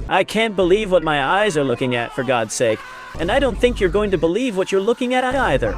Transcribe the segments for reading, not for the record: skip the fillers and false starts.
I can't believe what my eyes are looking at, for God's sake. And I don't think you're going to believe what you're looking at either.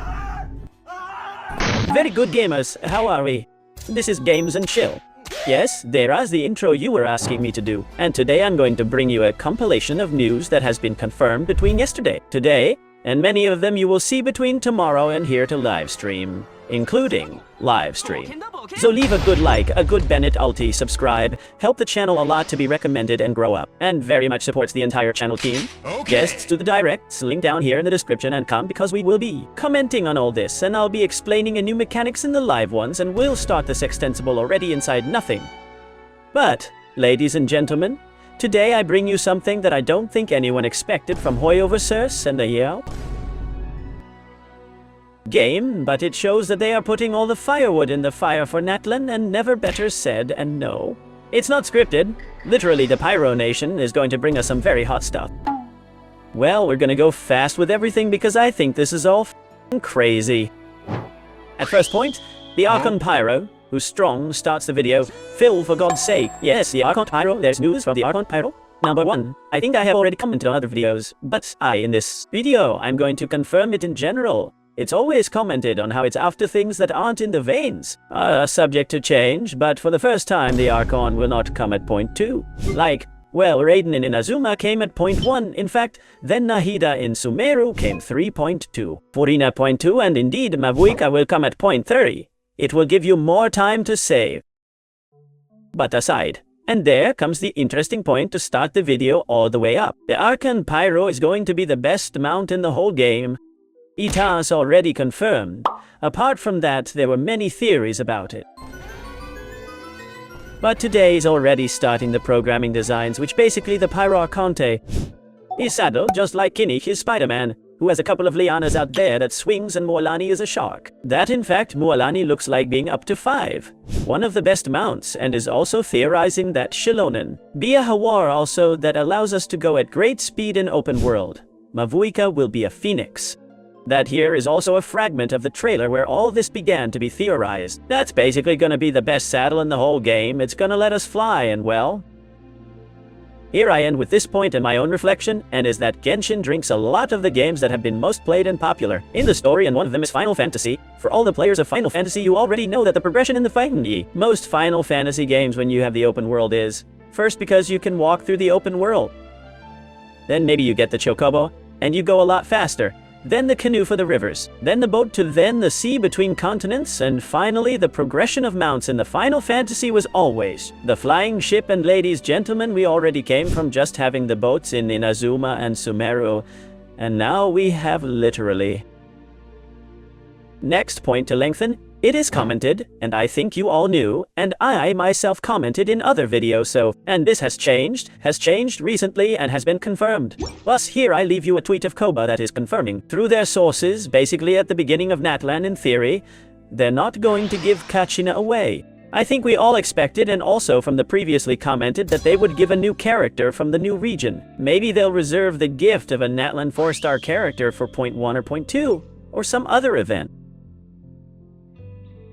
Very good, gamers. How are we? This is Games and Chill. Yes, there's the intro you were asking me to do. And today I'm going to bring you a compilation of news that has been confirmed between yesterday, today, and many of them you will see between tomorrow and here to live stream, including live stream. So leave a good like, a good Bennett ulti, subscribe, help the channel a lot to be recommended and grow up, and very much supports the entire channel team. Guests to the directs, link down here in the description, and come because we will be commenting on all this, and I'll be explaining a new mechanics in the live ones, and we'll start this extensible already inside nothing. But, ladies and gentlemen, today I bring you something that I don't think anyone expected from Hoyoversus and the game, but it shows that they are putting all the firewood in the fire for Natlan, and never better said. And no, it's not scripted. Literally, the Pyro Nation is going to bring us some very hot stuff. Well, we're gonna go fast with everything because I think this is all crazy. At first point, the Archon Pyro, who's strong, starts the video. Phil, for God's sake. Yes, the Archon Pyro. There's news from the Archon Pyro. Number 1. I think I have already commented on other videos, but in this video, I'm going to confirm it in general. It's always commented on how it's after things that aren't in the veins. Subject to change, but for the first time the Archon will not come at point 2. Like, well, Raiden in Inazuma came at point 1. In fact, then Nahida in Sumeru came 3.2. Furina point 2, and indeed Mavuika will come at point 30. It will give you more time to save. But aside. And there comes the interesting point to start the video all the way up. The Archon Pyro is going to be the best mount in the whole game. Itas already confirmed. Apart from that, there were many theories about it. But today is already starting the programming designs, which basically the Pyro Archonte is saddled just like Kinnick is Spider-Man, who has a couple of lianas out there that swings, and Mualani is a shark. That in fact, Mualani looks like being up to 5. One of the best mounts, and is also theorizing that Shilonen be a Hawar also that allows us to go at great speed in open world. Mavuika will be a phoenix. That here is also a fragment of the trailer where all this began to be theorized. That's basically gonna be the best saddle in the whole game. It's gonna let us fly, and well, here I end with this point in my own reflection, and is that Genshin drinks a lot of the games that have been most played and popular in the story, and one of them is Final Fantasy. For all the players of Final Fantasy, you already know that the progression in the most Final Fantasy games when you have the open world is, first because you can walk through the open world. Then maybe you get the Chocobo, and you go a lot faster. Then the canoe for the rivers, then the boat to then the sea between continents, and finally the progression of mounts in the Final Fantasy was always the flying ship. And ladies, gentlemen, we already came from just having the boats in Inazuma and Sumeru, and now we have literally. Next point to lengthen. It is commented, and I think you all knew, and I myself commented in other videos, so, and this has changed recently and has been confirmed. Plus here I leave you a tweet of Koba that is confirming, through their sources, basically at the beginning of Natlan in theory, they're not going to give Kachina away. I think we all expected, and also from the previously commented, that they would give a new character from the new region. Maybe they'll reserve the gift of a Natlan 4-star character for point 1 or point 2, or some other event.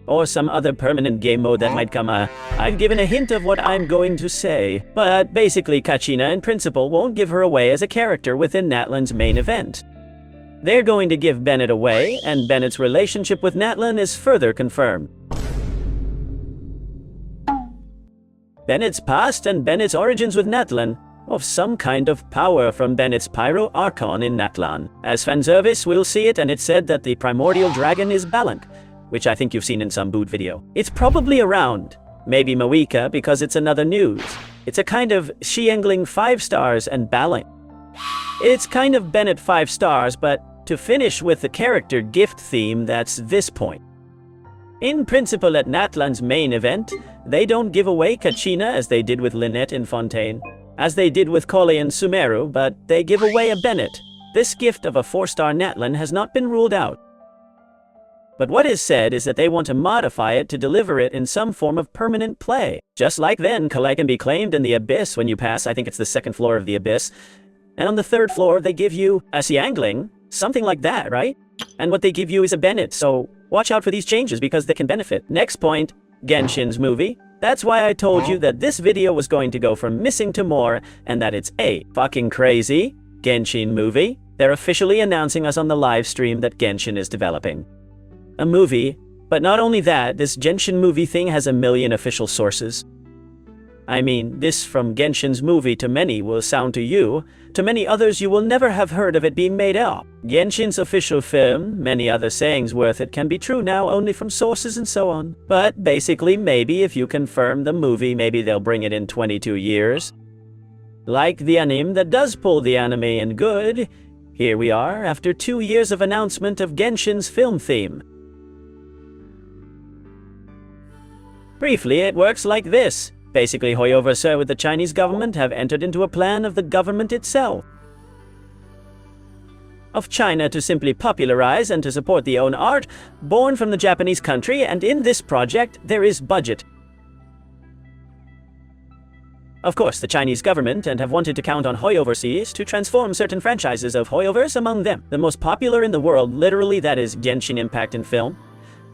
Or some other permanent game mode that might come. I've given a hint of what I'm going to say, but basically Kachina in principle won't give her away as a character within Natlan's main event. They're going to give Bennett away, and Bennett's relationship with Natlan is further confirmed. Bennett's past and Bennett's origins with Natlan, of some kind of power from Bennett's Pyro Archon in Natlan. As fanservice, we'll see it, and it's said that the primordial dragon is Balank, which I think you've seen in some boot video. It's probably around. Maybe Mawika, because it's another news. It's a kind of Xiangling 5 stars and Balank. It's kind of Bennett 5 stars, but to finish with the character gift theme, that's this point. In principle at Natlan's main event, they don't give away Kachina as they did with Lynette in Fontaine, as they did with Collei in Sumeru, but they give away a Bennett. This gift of a 4-star Natlan has not been ruled out. But what is said is that they want to modify it to deliver it in some form of permanent play. Just like then, Collei can be claimed in the Abyss when you pass, I think it's the 2nd floor of the Abyss. And on the 3rd floor they give you a Xiangling, something like that, right? And what they give you is a Bennett, so watch out for these changes because they can benefit. Next point, Genshin's movie. That's why I told you that this video was going to go from missing to more, and that it's a fucking crazy Genshin movie. They're officially announcing us on the live stream that Genshin is developing a movie, but not only that, this Genshin movie thing has 1 million official sources. I mean, this from Genshin's movie to many will sound to you, to many others you will never have heard of it being made up. Genshin's official film, many other sayings worth it can be true now only from sources and so on. But basically, maybe if you confirm the movie, maybe they'll bring it in 22 years. Like the anime that does pull the anime in good, here we are after 2 years of announcement of Genshin's film theme. Briefly, it works like this. Basically, Hoyoverse with the Chinese government have entered into a plan of the government itself of China to simply popularize and to support the own art born from the Japanese country, and in this project there is budget. Of course, the Chinese government and have wanted to count on Hoyoverse to transform certain franchises of Hoyoverse, among them the most popular in the world, literally, that is Genshin Impact in film.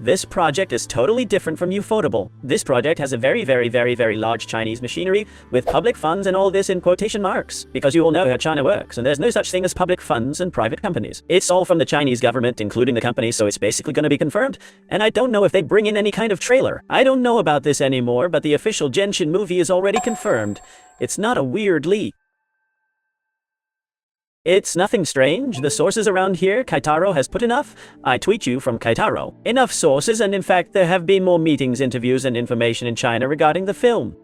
This project is totally different from Ufotable. This project has a very large Chinese machinery with public funds and all this in quotation marks, because you all know how China works, and there's no such thing as public funds and private companies. It's all from the Chinese government, including the company, so it's basically going to be confirmed, and I don't know if they bring in any kind of trailer. I don't know about this anymore, but the official Genshin movie is already confirmed. It's not a weird leak. It's nothing strange. The sources around here, Kaitaro has put enough. I tweet you from Kaitaro. Enough sources, and in fact there have been more meetings, interviews, and information in China regarding the film.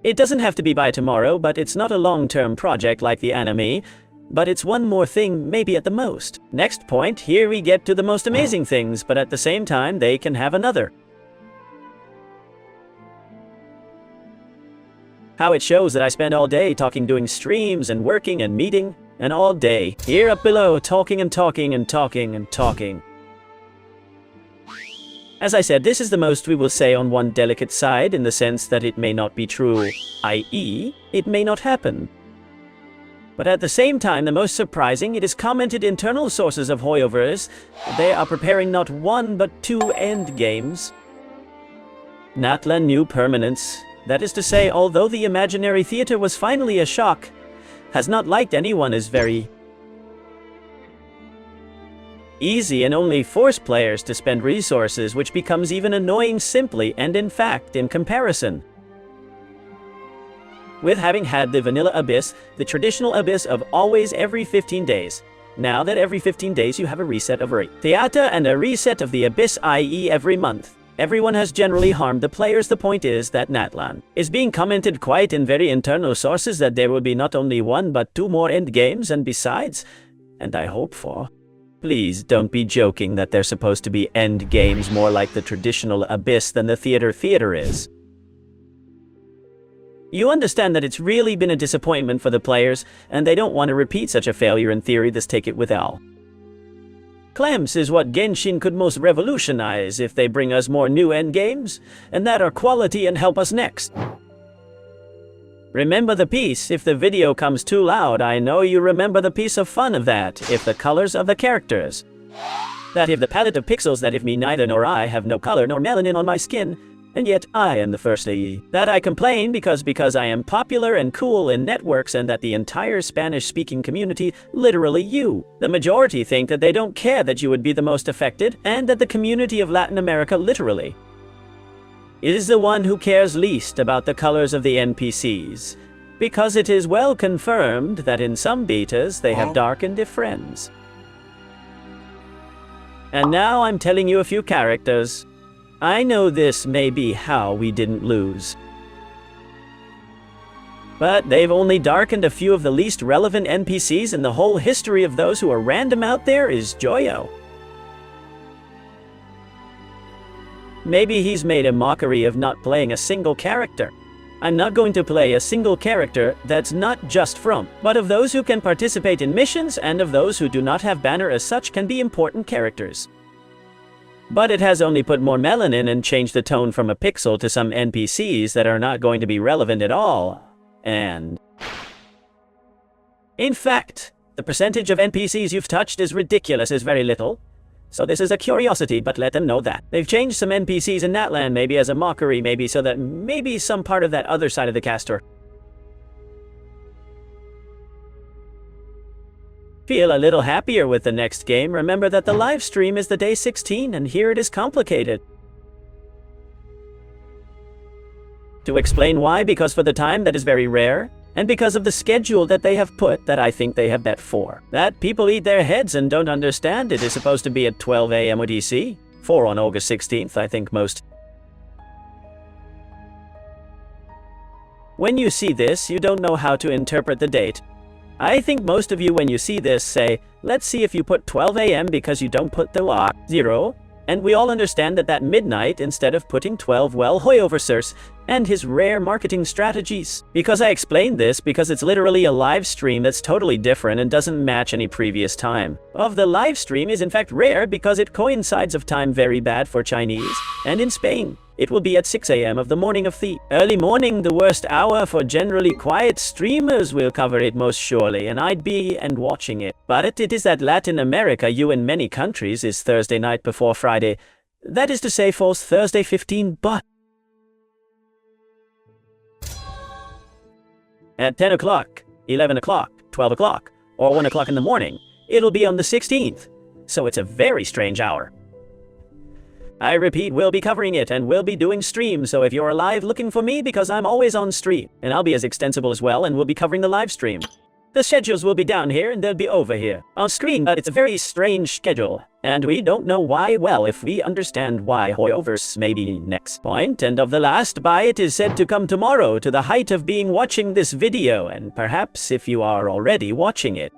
It doesn't have to be by tomorrow, but it's not a long-term project like the anime, but it's one more thing, maybe at the most. Next point, here we get to the most amazing things, but at the same time they can have another. How it shows that I spend all day talking, doing streams and working and meeting, and all day here up below talking and talking and talking and talking. As I said, this is the most we will say on one delicate side, in the sense that it may not be true, i.e., it may not happen. But at the same time, the most surprising, it is commented internal sources of Hoyoverse, they are preparing not 1 but 2 end games. Natlan new permanence. That is to say, although the imaginary theater was finally a shock, has not liked anyone is very easy and only force players to spend resources, which becomes even annoying simply and in fact in comparison with having had the vanilla abyss, the traditional abyss of always every 15 days. Now that every 15 days you have a reset of a theater and a reset of the abyss, i.e. every month. Everyone has generally harmed the players. The point is that Natlan is being commented quite in very internal sources that there will be not only 1 but 2 more end games, and besides, and I hope for, please don't be joking that they're supposed to be end games more like the traditional abyss than the theater is. You understand that it's really been a disappointment for the players, and they don't want to repeat such a failure. In theory, this take it with L. Clamps is what Genshin could most revolutionize if they bring us more new endgames, and that are quality and help us next. Remember the piece, if the video comes too loud, I know you remember the piece of fun of that, if the colors of the characters. That if the palette of pixels, that if me neither nor I have no color nor melanin on my skin, and yet I am the first AE. That I complain because I am popular and cool in networks, and that the entire Spanish-speaking community, literally you, the majority, think that they don't care that you would be the most affected, and that the community of Latin America literally is the one who cares least about the colors of the NPCs, because it is well confirmed that in some betas they have darkened their friends. And now I'm telling you a few characters. I know this may be how we didn't lose, but they've only darkened a few of the least relevant NPCs, and the whole history of those who are random out there is Joyo. Maybe he's made a mockery of not playing a single character. I'm not going to play a single character that's not just from, but of those who can participate in missions, and of those who do not have banner as such can be important characters. But it has only put more melanin and changed the tone from a pixel to some NPCs that are not going to be relevant at all. And in fact, the percentage of NPCs you've touched is ridiculous, is very little. So this is a curiosity, but let them know that. They've changed some NPCs in Natlan, maybe as a mockery, maybe so that maybe some part of that other side of the caster feel a little happier with the next game. Remember that the live stream is the day 16, and here it is complicated. To explain why, because for the time that is very rare, and because of the schedule that they have put that I think they have bet for. That people eat their heads and don't understand it is supposed to be at 12 a.m. ODC, 4 on August 16th, I think most. When you see this, you don't know how to interpret the date. I think most of you, when you see this, say, let's see if you put 12 a.m. because you don't put the lock 0, and we all understand that midnight instead of putting 12, well, Hoyoverse and his rare marketing strategies. Because I explained this because it's literally a live stream that's totally different and doesn't match any previous time. Of the live stream is in fact rare because it coincides of time very bad for Chinese, and in Spain. It will be at 6 a.m. of the morning of the early morning, the worst hour for generally quiet streamers. Will cover it most surely, and I'd be and watching it. But it is that Latin America, you in many countries, is Thursday night before Friday. That is to say, falls Thursday 15, but at 10 o'clock, 11 o'clock, 12 o'clock, or 1 o'clock in the morning, it'll be on the 16th. So it's a very strange hour. I repeat, we'll be covering it and we'll be doing streams, so if you're alive, looking for me because I'm always on stream. And I'll be as extensible as well, and we'll be covering the live stream. The schedules will be down here and they'll be over here on screen, but it's a very strange schedule. And we don't know why. Well, if we understand why, Hoyoverse may be next point. And of the last buy, it is said to come tomorrow to the height of being watching this video, and perhaps if you are already watching it,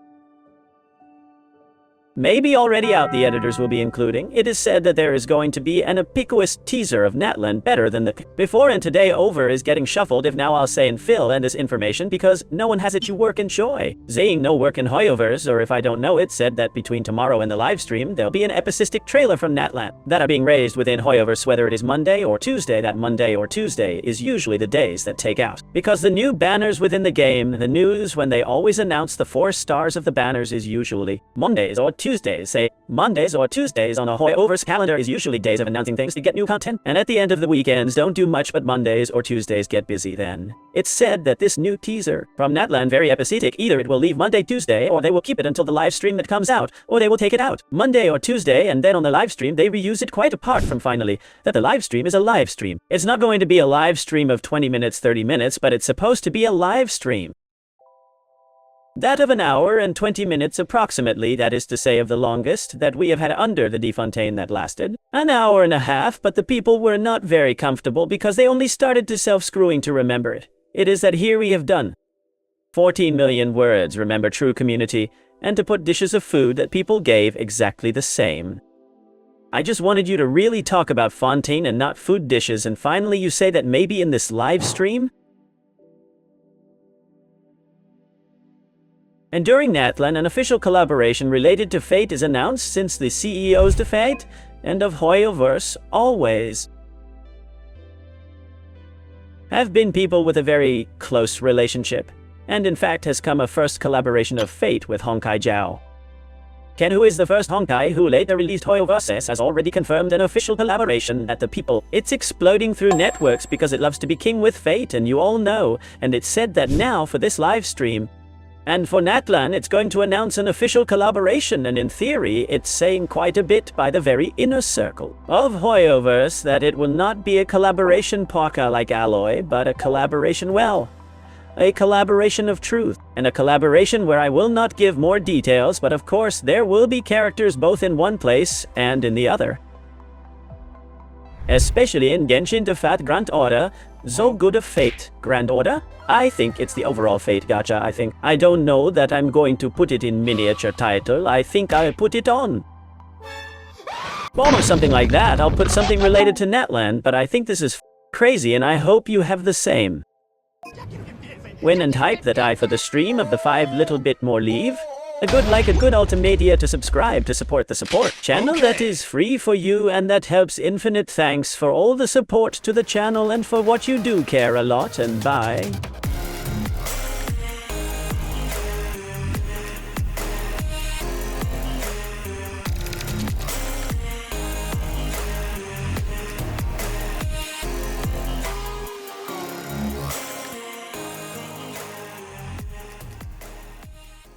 maybe already out, the editors will be including. It is said that there is going to be an ubiquitous teaser of Natlan better than the before, and today over is getting shuffled if now I'll say and fill and this information because no one has it. You work and joy. Saying no work in Hoyoverse, or if I don't know it, said that between tomorrow and the live stream there'll be an episodic trailer from Natlan that are being raised within Hoyoverse, whether it is Monday or Tuesday. That Monday or Tuesday is usually the days that take out. Because the new banners within the game, the news when they always announce the 4 stars of the banners is usually Mondays or Tuesdays. Say Mondays or Tuesdays on a Hoyoverse calendar is usually days of announcing things to get new content. And at the end of the weekends don't do much, but Mondays or Tuesdays get busy then. It's said that this new teaser from Natlan very episodic, either it will leave Monday, Tuesday, or they will keep it until the live stream that comes out, or they will take it out Monday or Tuesday, and then on the live stream they reuse it, quite apart from finally that the live stream is a live stream. It's not going to be a live stream of 20 minutes, 30 minutes, but it's supposed to be a live stream. That of an hour and 20 minutes approximately, that is to say of the longest that we have had under the Defontaine that lasted an hour and a half, but the people were not very comfortable because they only started to self-screwing to remember it. It is that here we have done 14 million words, remember true community, and to put dishes of food that people gave exactly the same. I just wanted you to really talk about Fontaine and not food dishes, and finally you say that maybe in this live stream? And during Natlan, an official collaboration related to Fate is announced since the CEOs to Fate and of Hoyoverse always have been people with a very close relationship, and in fact has come a first collaboration of Fate with Honkai Jiao. Ken, who is the first Honkai who later released Hoyoverse, has already confirmed an official collaboration that the people. It's exploding through networks because it loves to be king with Fate, and you all know, and it's said that now for this live stream, and for Natlan, it's going to announce an official collaboration, and in theory, it's saying quite a bit by the very inner circle of Hoyoverse that it will not be a collaboration poka like Alloy, but a collaboration, well, a collaboration of truth, and a collaboration where I will not give more details, but of course there will be characters both in one place and in the other. Especially in Genshin to Fat Grand Order, so good of Fate. Grand Order? I think it's the overall Fate gacha, I think. I don't know that I'm going to put it in miniature title, I think I'll put it on almost something like that. I'll put something related to Natlan, but I think this is crazy and I hope you have the same. Win and hype that I for the stream of the 5 little bit more leave. A good like, a good ultimatia to subscribe to support the support channel that is free for you and that helps. Infinite thanks for all the support to the channel and for what you do care a lot, and bye.